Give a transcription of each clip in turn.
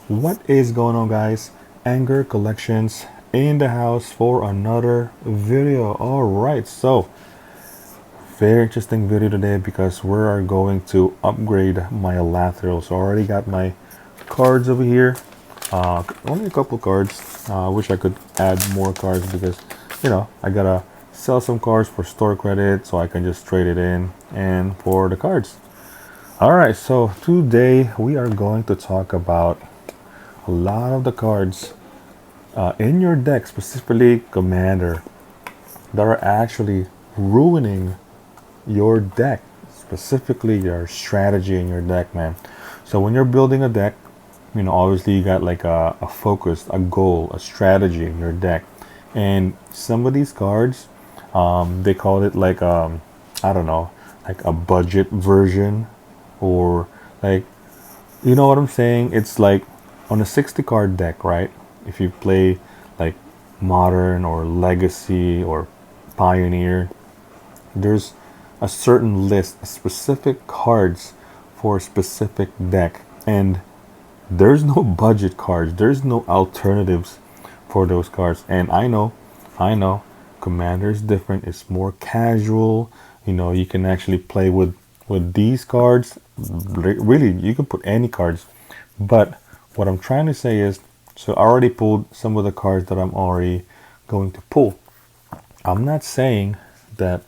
What is going on, guys? Anger Collections in the house for another video. Alright, so very interesting video today because we are going to upgrade my Lathril. So I already got my cards over here. Only a couple cards. I wish I could add more cards because, I gotta sell some cards for store credit so I can just trade it in and for the cards. Alright, so today we are going to talk about a lot of the cards in your deck, specifically Commander, that are actually ruining your deck, specifically your strategy in your deck, man. So when you're building a deck, obviously you got like a focus, a goal, a strategy in your deck. And some of these cards, they call it like, I don't know, like a budget version, or like, you know what I'm saying? It's like on a 60 card deck, right? If you play like Modern or Legacy or Pioneer, there's a certain list of specific cards for a specific deck. And there's no budget cards, there's no alternatives for those cards. And I know, Commander is different, it's more casual. You can actually play with these cards. Really, you can put any cards. But what I'm trying to say is, so I already pulled some of the cards that I'm already going to pull. I'm not saying that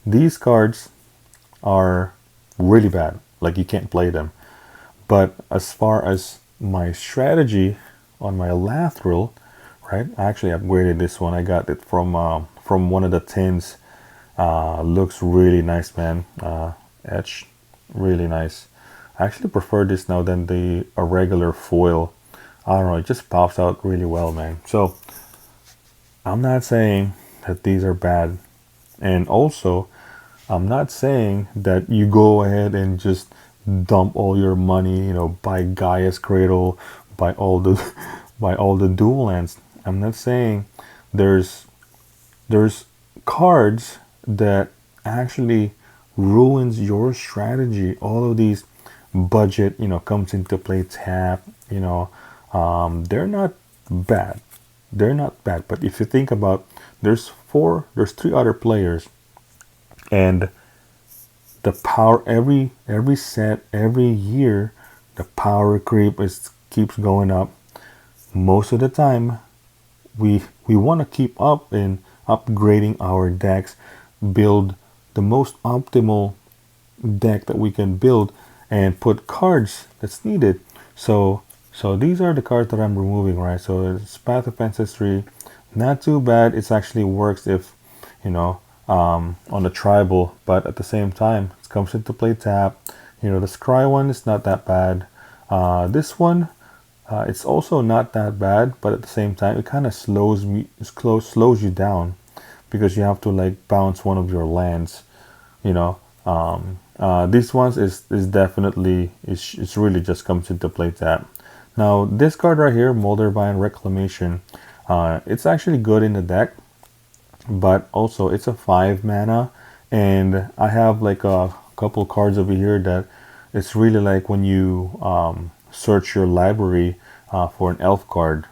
these cards are really bad, like you can't play them. But as far as my strategy on my Lathril, right? I actually upgraded this one. I got it from one of the tins. Looks really nice, man. Etched, really nice. I actually prefer this now than the a regular foil. I don't know, it just pops out really well, man. So I'm not saying that these are bad, and also I'm not saying that you go ahead and just dump all your money, buy Gaia's Cradle, buy all the buy all the dual lands. I'm not saying there's there's cards that actually ruins your strategy. All of these budget, comes into play tap, they're not bad. They're not bad. But if you think about, there's three other players, and the power every set, every year, the power creep is keeps going up. Most of the time, we want to keep up in upgrading our decks, build the most optimal deck that we can build, and put cards that's needed. So these are the cards that I'm removing, right? So it's Path of Ancestry, not too bad. It's actually works if on the tribal, but at the same time it comes into play tap. The Scry one is not that bad. This one, it's also not that bad, but at the same time it kind of slows you down, because you have to like bounce one of your lands. These ones is definitely, it's really just comes into play tap. Now this card right here, Moldervine Reclamation, it's actually good in the deck, but also it's a 5 mana, and I have like a couple cards over here that it's really like when you search your library for an elf card.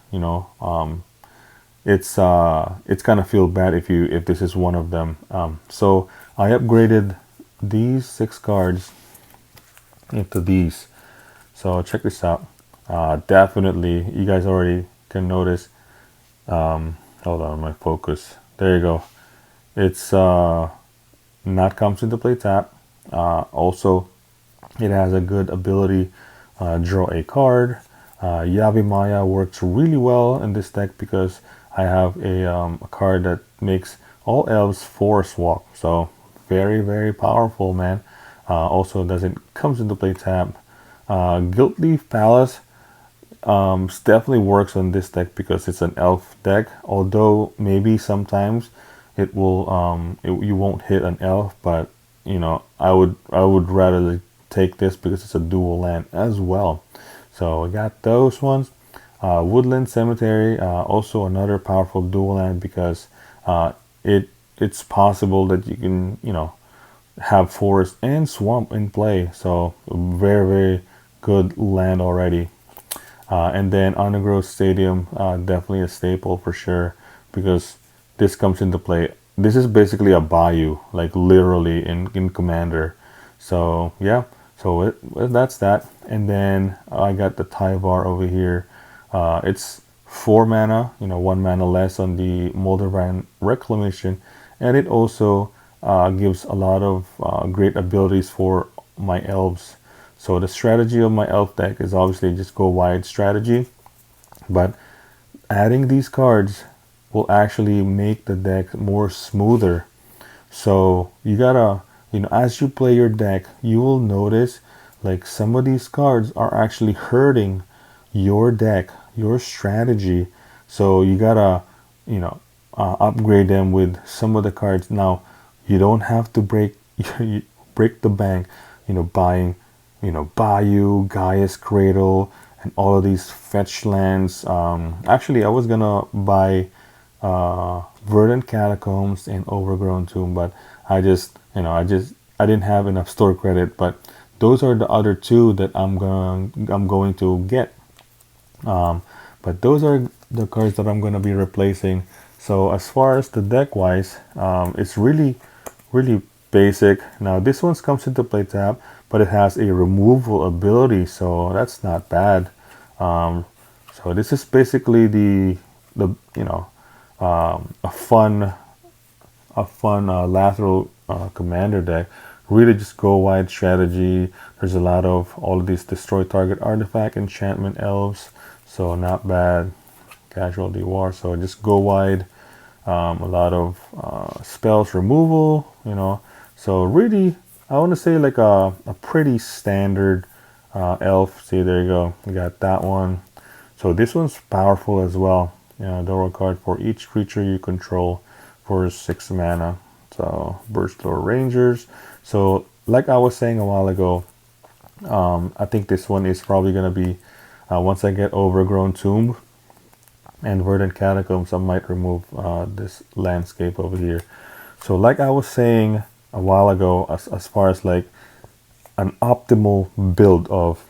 It's kind of feel bad if this is one of them. So I upgraded these 6 cards into these. So check this out. Definitely, you guys already can notice. Hold on, my focus. There you go. It's not comes into play tap. Also, it has a good ability, draw a card. Yavimaya works really well in this deck because I have a card that makes all elves forest walk. So very, very powerful, man. Also doesn't comes into play tap. Guiltleaf Palace definitely works on this deck because it's an elf deck. Although maybe sometimes it will you won't hit an elf, but I would rather take this because it's a dual land as well. So I got those ones. Woodland Cemetery, also another powerful dual land because it's possible that you can have forest and swamp in play. So very, very good land already. And then Undergrowth Stadium, definitely a staple for sure, because this comes into play. This is basically a bayou, like literally in Commander. So yeah, so that's that. And then I got the Tyvar over here. It's 4 mana, 1 mana less on the Moldovan Reclamation, and it also gives a lot of great abilities for my elves. So the strategy of my elf deck is obviously just go wide strategy, but adding these cards will actually make the deck more smoother. So you gotta, as you play your deck, you will notice like some of these cards are actually hurting your deck, your strategy. So you gotta, upgrade them with some of the cards. Now, you don't have to break the bank, buying, Bayou, Gaia's Cradle, and all of these fetch lands. Actually, I was gonna buy Verdant Catacombs and Overgrown Tomb, but I just, I didn't have enough store credit. But those are the other two that I'm going to get. But those are the cards that I'm going to be replacing. So as far as the deck wise, it's really basic. Now this one comes into play tab, but it has a removal ability, so that's not bad. So this is basically the a fun lateral commander deck. Really just go wide strategy. There's a lot of all of these destroy target artifact, enchantment, elves, so not bad. Casualty war, so just go wide. A lot of spells removal, so really I want to say like a pretty standard elf. See, there you go, you got that one. So this one's powerful as well. Draw a card for each creature you control for 6 mana. So Burst Lord Rangers. So like I was saying a while ago, I think this one is probably gonna be once I get Overgrown Tomb and Verdant Catacombs, I might remove this landscape over here. So like I was saying a while ago, as far as like an optimal build of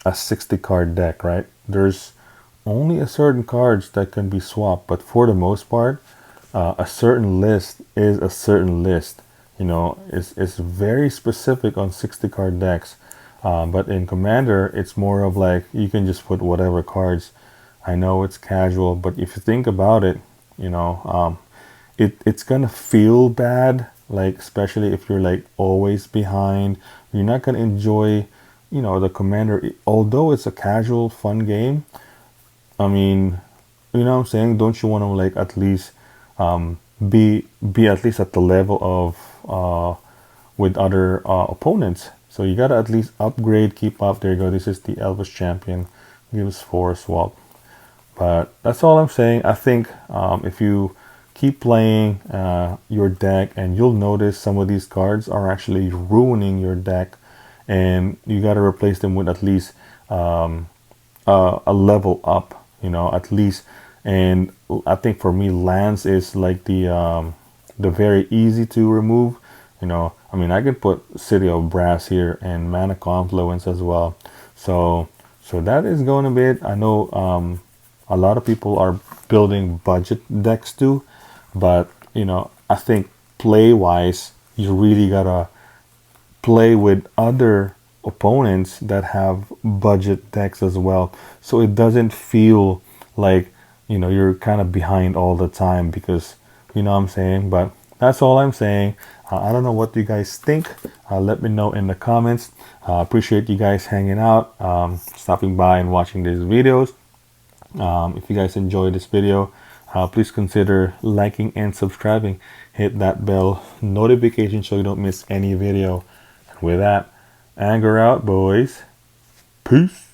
a 60 card deck, right? There's only a certain cards that can be swapped, but for the most part, a certain list is a certain list. It's very specific on 60 card decks. But in Commander, it's more of like you can just put whatever cards. I know it's casual, but if you think about it, it's gonna feel bad, like especially if you're like always behind. You're not gonna enjoy, the Commander. Although it's a casual, fun game, I mean, you know what I'm saying? Don't you want to like at least be at least at the level of with other opponents? So you gotta at least upgrade, keep up. There you go. This is the Elvis Champion. Gives 4 swap. But that's all I'm saying. I think if you keep playing your deck, and you'll notice some of these cards are actually ruining your deck, and you got to replace them with at least a level up, at least. And I think for me, lands is like the very easy to remove. I mean, I could put City of Brass here and Mana Confluence as well. So that is going to be it. I know a lot of people are building budget decks too, but I think play wise, you really gotta play with other opponents that have budget decks as well, so it doesn't feel like you're kind of behind all the time, because what I'm saying. But that's all I'm saying. I don't know what you guys think. Let me know in the comments. Appreciate you guys hanging out, stopping by and watching these videos. If you guys enjoyed this video, please consider liking and subscribing. Hit that bell notification so you don't miss any video. And with that, anger out, boys. Peace.